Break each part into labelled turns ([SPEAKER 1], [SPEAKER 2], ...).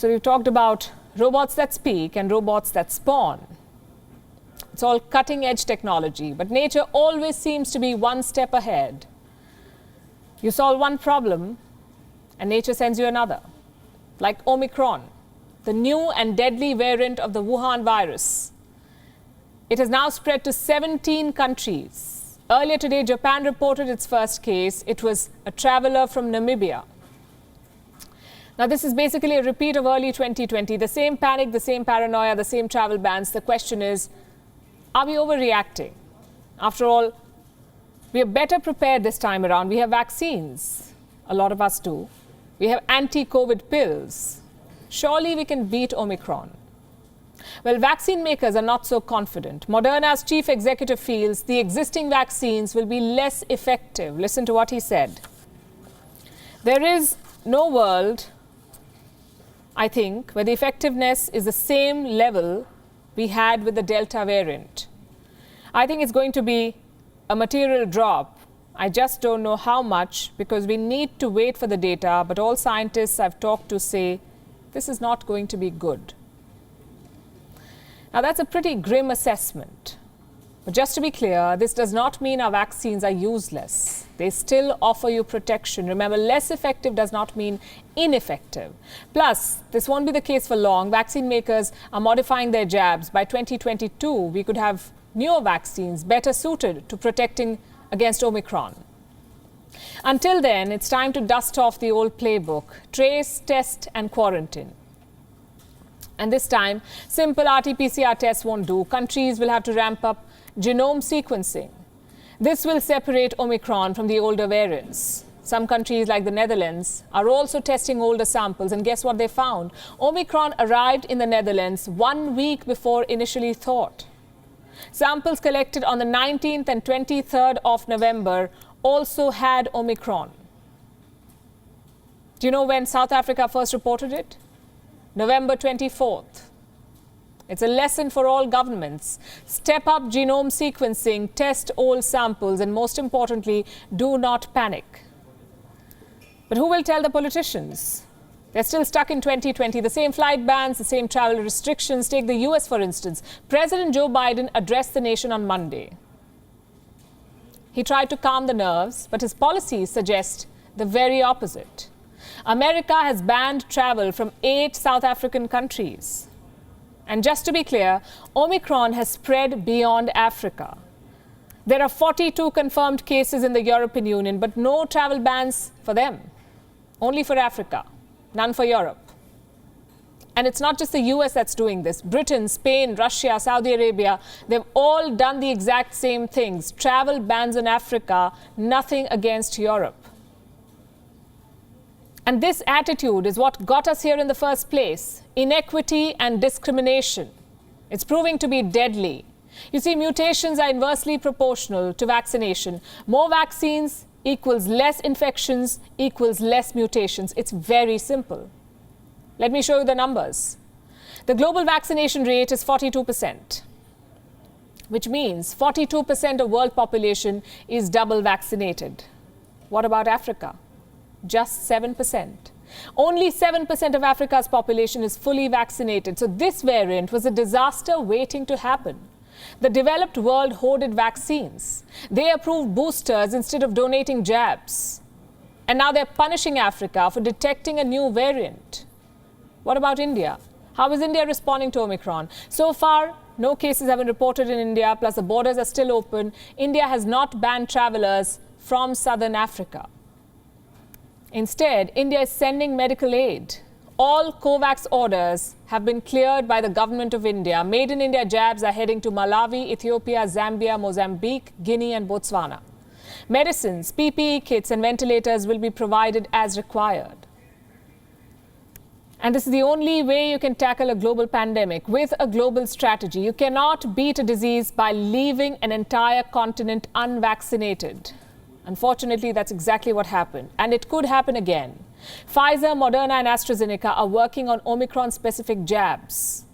[SPEAKER 1] So we've talked about robots that speak and robots that spawn. It's all cutting-edge technology, but nature always seems to be one step ahead. You solve one problem, and nature sends you another. Like Omicron, the new and deadly variant of the Wuhan virus. It has now spread to 17 countries. Earlier today, Japan reported its first case. It was a traveler from Namibia. Now, this is basically a repeat of early 2020. The same panic, the same paranoia, the same travel bans. The question is, are we overreacting? After all, we are better prepared this time around. We have vaccines. A lot of us do. We have anti-COVID pills. Surely we can beat Omicron. Well, vaccine makers are not so confident. Moderna's chief executive feels the existing vaccines will be less effective. Listen to what he said. There is no world, I think, where the effectiveness is the same level we had with the Delta variant. I think it's going to be a material drop. I just don't know how much, because we need to wait for the data, but all scientists I've talked to say this is not going to be good. Now, that's a pretty grim assessment. But just to be clear, this does not mean our vaccines are useless. They still offer you protection. Remember, less effective does not mean ineffective. Plus, this won't be the case for long. Vaccine makers are modifying their jabs. By 2022, we could have newer vaccines better suited to protecting against Omicron. Until then, it's time to dust off the old playbook: trace, test, and quarantine. And this time, simple RT-PCR tests won't do. Countries will have to ramp up genome sequencing. This will separate Omicron from the older variants. Some countries like the Netherlands are also testing older samples, and guess what they found? Omicron arrived in the Netherlands 1 week before initially thought. Samples collected on the 19th and 23rd of November also had Omicron. Do you know when South Africa first reported it? November 24th. It's a lesson for all governments. Step up genome sequencing, test old samples, and most importantly, do not panic. But who will tell the politicians? They're still stuck in 2020. The same flight bans, the same travel restrictions. Take the US, for instance. President Joe Biden addressed the nation on Monday. He tried to calm the nerves, but his policies suggest the very opposite. America has banned travel from 8 South African countries. And just to be clear, Omicron has spread beyond Africa. There are 42 confirmed cases in the European Union, but no travel bans for them. Only for Africa, none for Europe. And it's not just the US that's doing this. Britain, Spain, Russia, Saudi Arabia, they've all done the exact same things. Travel bans in Africa, nothing against Europe. And this attitude is what got us here in the first place: inequity and discrimination. It's proving to be deadly. You see, mutations are inversely proportional to vaccination. More vaccines equals less infections equals less mutations. It's very simple. Let me show you the numbers. The global vaccination rate is 42%, which means 42% of world population is double vaccinated. What about Africa? Just 7%. Only 7% of Africa's population is fully vaccinated. So this variant was a disaster waiting to happen. The developed world hoarded vaccines. They approved boosters instead of donating jabs. And now they're punishing Africa for detecting a new variant. What about India? How is India responding to Omicron? So far, no cases have been reported in India, plus the borders are still open. India has not banned travelers from southern Africa. Instead, India is sending medical aid. All COVAX orders have been cleared by the government of India. Made in India jabs are heading to Malawi, Ethiopia, Zambia, Mozambique, Guinea and Botswana. Medicines, PPE kits and ventilators will be provided as required. And this is the only way you can tackle a global pandemic, with a global strategy. You cannot beat a disease by leaving an entire continent unvaccinated. Unfortunately, that's exactly what happened. And it could happen again. Pfizer, Moderna and AstraZeneca are working on Omicron-specific jabs.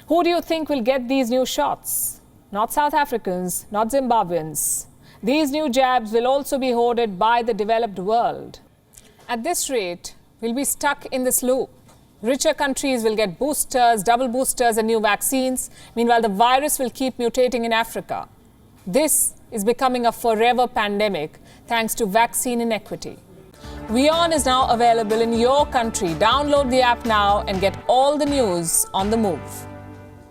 [SPEAKER 1] Who do you think will get these new shots? Not South Africans, not Zimbabweans. These new jabs will also be hoarded by the developed world. At this rate, we'll be stuck in this loop. Richer countries will get boosters, double boosters, and new vaccines. Meanwhile, the virus will keep mutating in Africa. This is becoming a forever pandemic thanks to vaccine inequity. WION is now available in your country. Download the app now and get all the news on the move.